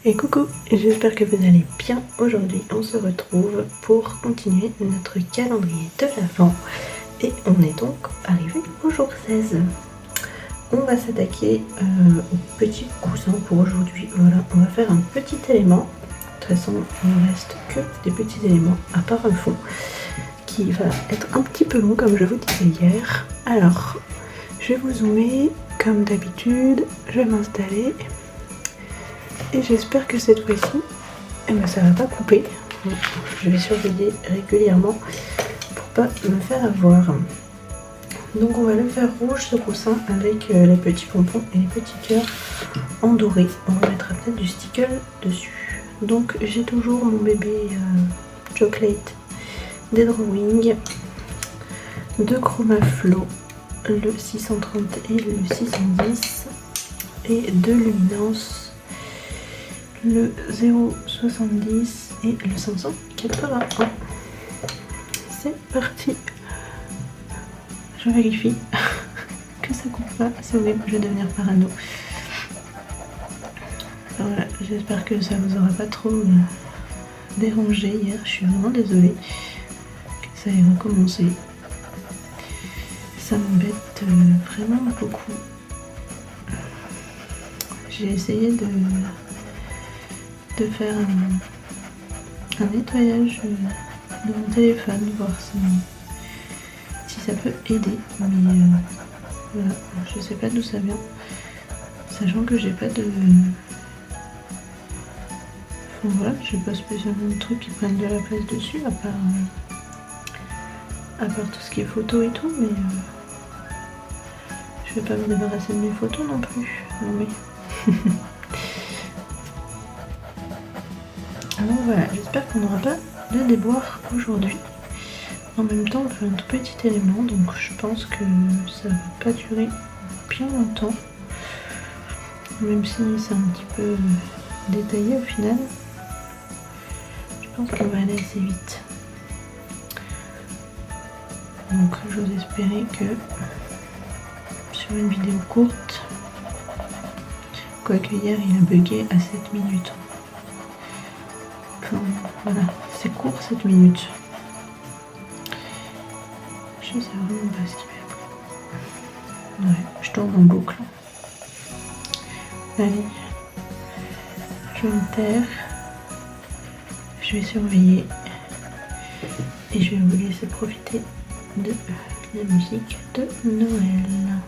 Et coucou, j'espère que vous allez bien. Aujourd'hui on se retrouve pour continuer notre calendrier de l'Avent et on est donc arrivé au jour 16. On va s'attaquer au petit coussin pour aujourd'hui. Voilà, on va faire un petit élément. De toute façon il ne reste que des petits éléments à part un fond qui va être un petit peu long comme je vous disais hier. Alors je vais vous zoomer comme d'habitude, je vais m'installer. Et j'espère que cette fois-ci, ça va pas couper. Je vais surveiller régulièrement pour pas me faire avoir. Donc on va le faire rouge ce coussin avec les petits pompons et les petits cœurs en doré. On remettra peut-être du sticker dessus. Donc j'ai toujours mon bébé chocolate des drawings de Chroma Flow, le 630 et le 610 et de luminance. Le 0,70 et le 581. C'est parti. Je vérifie que ça coupe pas. C'est horrible, je vais devenir parano. Voilà, j'espère que ça vous aura pas trop dérangé hier. Je suis vraiment désolée que ça ait recommencé. Ça m'embête vraiment beaucoup. J'ai essayé de faire un nettoyage de mon téléphone, voir si ça peut aider, mais voilà, je sais pas d'où ça vient, sachant que j'ai pas de... Enfin, voilà, j'ai pas spécialement de trucs qui prennent de la place dessus, à part tout ce qui est photo et tout, mais je vais pas me débarrasser de mes photos non plus, non mais... Alors voilà, j'espère qu'on n'aura pas de déboire aujourd'hui. En même temps, on fait un tout petit élément, donc je pense que ça va pas durer bien longtemps. Même si c'est un petit peu détaillé au final. Je pense qu'on va aller assez vite. Donc j'ose espérer que sur une vidéo courte, quoique hier il a bugué à 7 minutes. Voilà, c'est court 7 minutes. Je sais vraiment pas ce qu'il fait. Ouais, je tourne en boucle. Allez, je vais me taire. Je vais surveiller. Et je vais vous laisser profiter de la musique de Noël.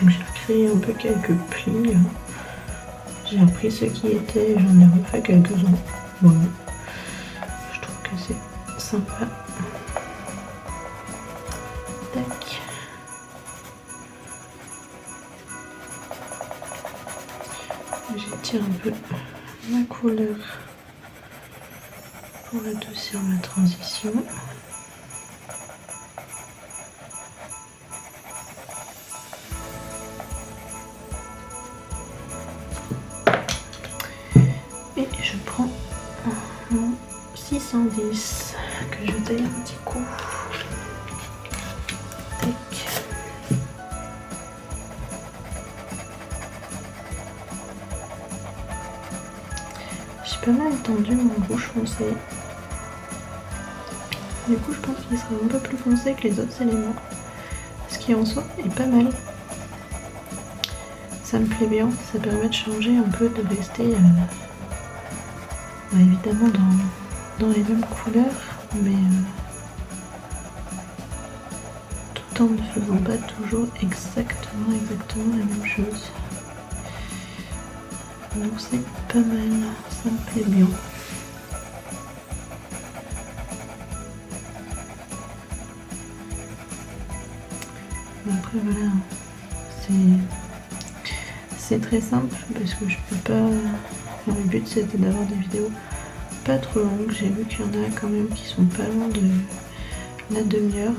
Donc j'ai créé un peu quelques plis. J'ai repris ce qui était, j'en ai refait quelques-uns. Voilà. Je trouve que c'est sympa. Tac. J'étire un peu ma couleur pour adoucir ma transition. Et je prends mon 610 que je taille un petit coup. Tac. J'ai pas mal tendu mon rouge foncé. Du coup, je pense qu'il sera un peu plus foncé que les autres éléments. Ce qui en soi est pas mal. Ça me plaît bien, ça permet de changer un peu, de rester évidemment dans les mêmes couleurs, mais tout en ne faisant pas toujours exactement la même chose. Donc c'est pas mal, ça me plaît bien. après voilà, c'est très simple parce que je peux pas... Enfin, le but c'était d'avoir des vidéos pas trop longues. J'ai vu qu'il y en a quand même qui sont pas loin de la demi-heure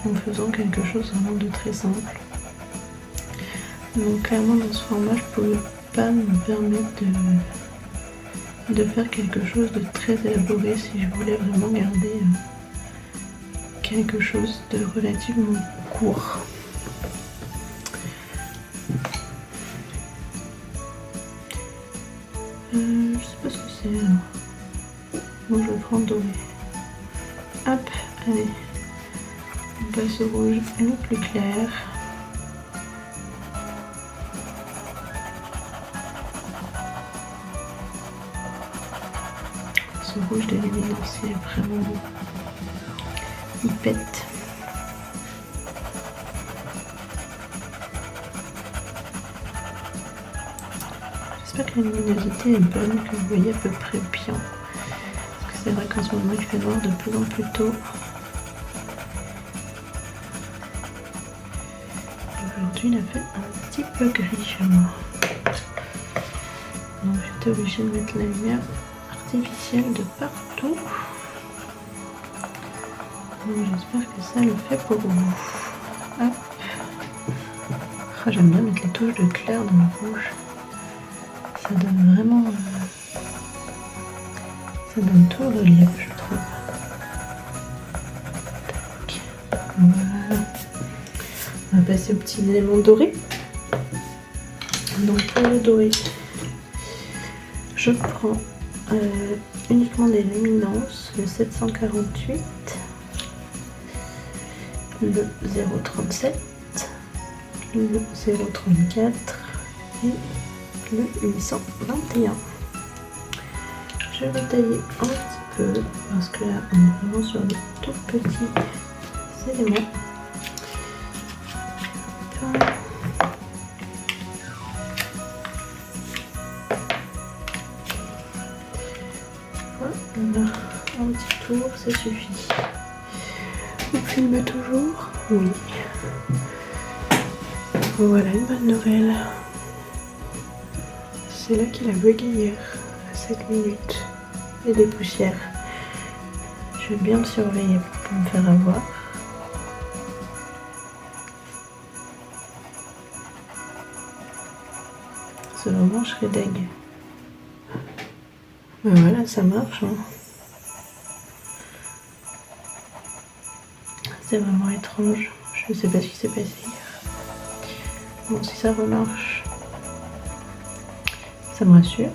en faisant quelque chose vraiment de très simple. Donc clairement dans ce format je pouvais pas me permettre de faire quelque chose de très élaboré si je voulais vraiment garder quelque chose de relativement court. Je sais pas ce que c'est alors. Bon, je prends doré. Hop, allez. On passe au rouge et au plus clair. Ce rouge de luminance, il est vraiment beau. Il pète. J'espère que la luminosité est bonne, que vous voyez à peu près bien. Parce que c'est vrai qu'en ce moment il fait noir de plus en plus tôt. Aujourd'hui il a fait un petit peu gris chez moi. Donc j'étais obligée de mettre la lumière artificielle de partout. Donc j'espère que ça le fait pour vous. Hop. Oh, j'aime bien mettre les touches de clair dans le rouge. Ça donne vraiment... ça donne tout le relief, je trouve. Tac. Voilà. On va passer au petit élément doré. Donc pour le doré, je prends uniquement des luminances, le 748, le 037, le 034 et le 821. Je vais tailler un petit peu parce que là on est vraiment sur des tout petits éléments. Voilà, un petit tour, ça suffit. Vous filmez toujours? Oui. Voilà une bonne nouvelle. C'est là qu'il a bugué hier, à 7 minutes. Et des poussières. Je vais bien le surveiller pour pas me faire avoir. C'est vraiment, je serais deg. Mais voilà, ça marche. Hein. C'est vraiment étrange. Je ne sais pas ce qui s'est passé hier. Bon, si ça remarche, ça me rassure.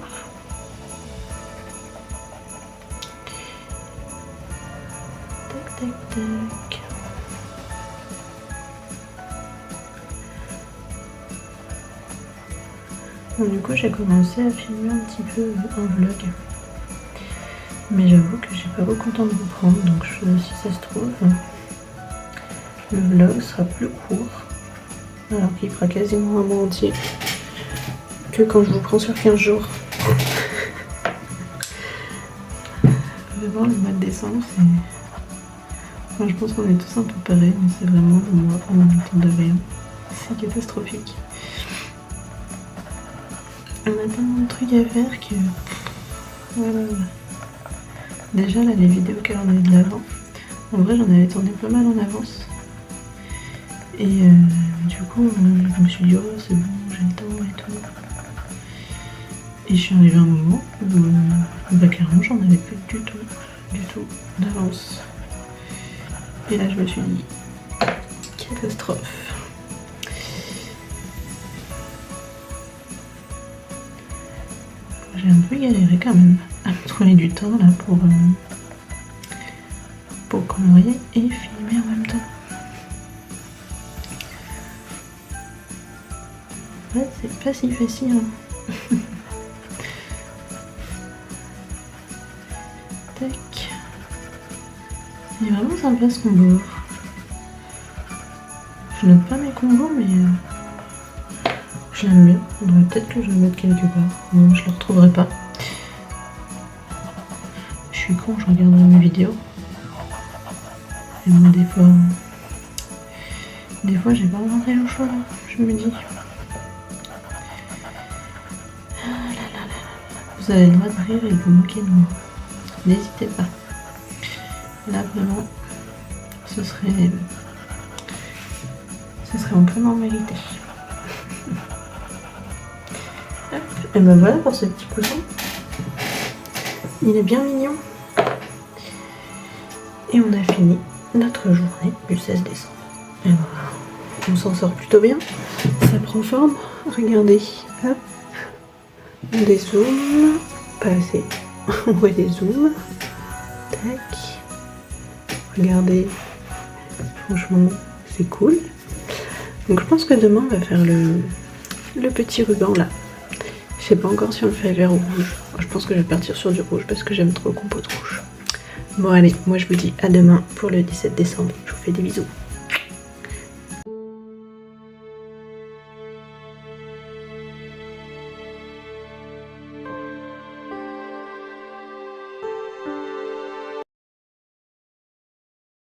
Tac, tac, tac. Bon, du coup, j'ai commencé à filmer un petit peu un vlog. Mais j'avoue que j'ai pas beaucoup de temps de vous prendre, donc si ça se trouve, le vlog sera plus court, alors qu'il fera quasiment un mois entier, que quand je vous prends sur 15 jours. Vraiment, le mois de décembre, c'est... Enfin, je pense qu'on est tous un peu pareils, mais c'est vraiment le mois où on n'entend de rien. C'est catastrophique. On a tellement de trucs à faire que... Voilà. Déjà là, les vidéos calendrier de l'Avent, en vrai j'en avais tourné pas mal en avance. Et du coup, je me suis dit, oh c'est bon, j'ai le temps et tout. Et je suis arrivée à un moment où clairement j'en avais plus du tout d'avance. Et là je me suis dit, catastrophe. J'ai un peu galéré quand même à me trouver du temps là pour colorier et filmer en même temps. Ouais, c'est pas si facile. Hein. Tac. Il est vraiment sympa ce combo. Je note pas mes combos mais je l'aime bien. Faudrait peut-être que je le mette quelque part. Non, je le retrouverai pas. Je suis con, je regarderai mes vidéos. Et moi des fois Des fois j'ai pas rentré le choix, je me dis. Vous avez le droit de rire et de vous moquer de moi. N'hésitez pas. Là vraiment, ce serait amplement mérité. Et ben voilà pour ce petit coussin. Il est bien mignon. Et on a fini notre journée du 16 décembre. Et voilà. On s'en sort plutôt bien. Ça prend forme. Regardez. Hop. On dézoome. Pas assez. On voit des zooms. Tac. Regardez. Franchement, c'est cool. Donc je pense que demain on va faire le petit ruban là. Je sais pas encore si on le fait vert ou rouge. Je pense que je vais partir sur du rouge parce que j'aime trop le compote rouge. Bon allez, moi je vous dis à demain pour le 17 décembre. Je vous fais des bisous.